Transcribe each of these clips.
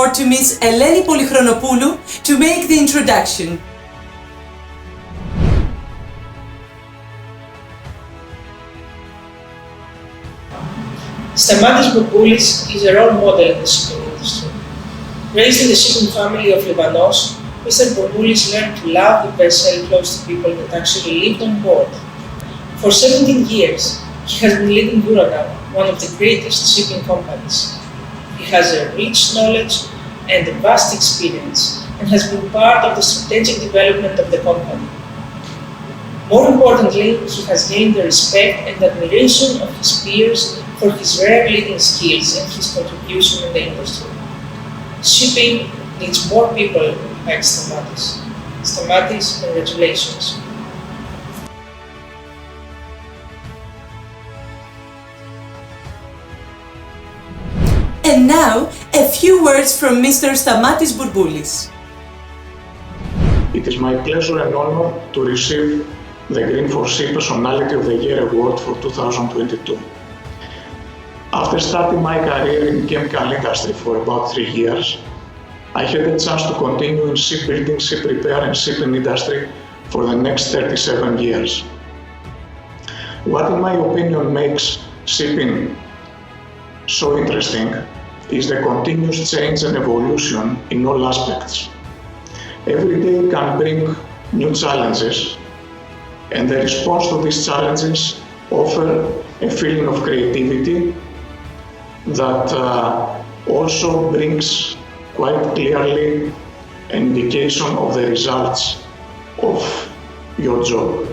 floor to Ms. Eleni Polychronopoulou to make the introduction. Stamatis Boutboulis is a role model in the shipping industry. Raised in the shipping family of Lebanos, Mr. Boutboulis learned to love the vessel close to people that actually lived on board. For 17 years, he has been leading EURONAV, one of the greatest shipping companies. He has a rich knowledge and a vast experience, and has been part of the strategic development of the company. More importantly, he has gained the respect and admiration of his peers for his rare leading skills and his contribution in the industry. Shipping needs more people like Stamatis. Stamatis, congratulations. And now, a few words from Mr. Stamatis Boutboulis. It is my pleasure and honor to receive the GREEN4SEA Personality of the Year Award for 2022. After starting my career in the chemical industry for about 3 years, I had a chance to continue in shipbuilding, ship repair and shipping industry for the next 37 years. What in my opinion makes shipping so interesting is the continuous change and evolution in all aspects. Every day can bring new challenges, and the response to these challenges offer a feeling of creativity that also brings quite clearly an indication of the results of your job.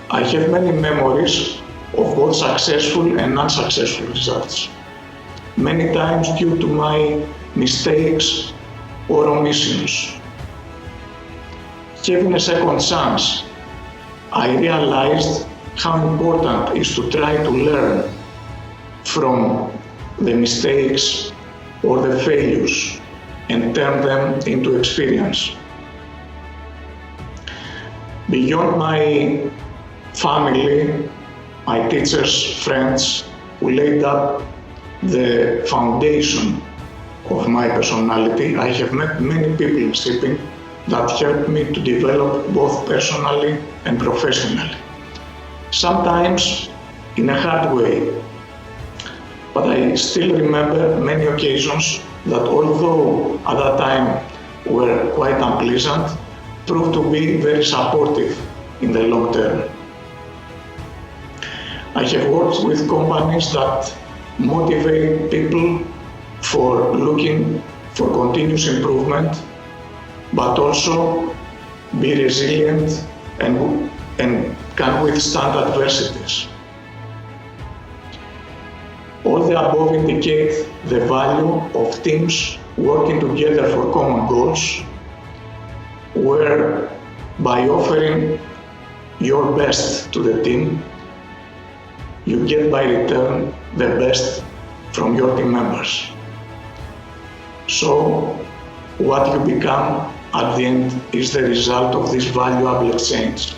I have many memories of both successful and unsuccessful results, many times due to my mistakes or omissions. Having a second chance, I realized how important it is to try to learn from the mistakes or the failures and turn them into experience. Beyond my family, my teachers, friends, who laid up the foundation of my personality, I have met many people in shipping that helped me to develop both personally and professionally. Sometimes in a hard way, but I still remember many occasions that, although at that time were quite unpleasant, proved to be very supportive in the long term. I have worked with companies that motivate people for looking for continuous improvement, but also be resilient and can withstand adversities. All the above indicate the value of teams working together for common goals, where by offering your best to the team, you get by return the best from your team members. So what you become at the end is the result of this valuable exchange.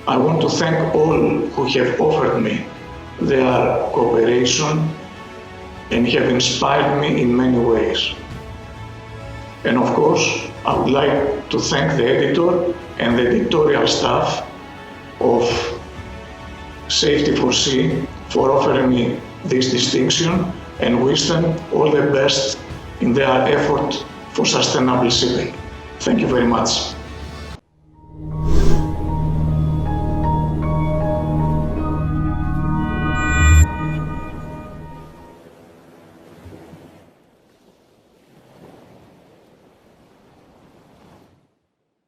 I want to thank all who have offered me their cooperation and have inspired me in many ways. And of course, I would like to thank the editor and the editorial staff of Safety4Sea for offering me this distinction, and wish them all the best in their effort for sustainable shipping. Thank you very much.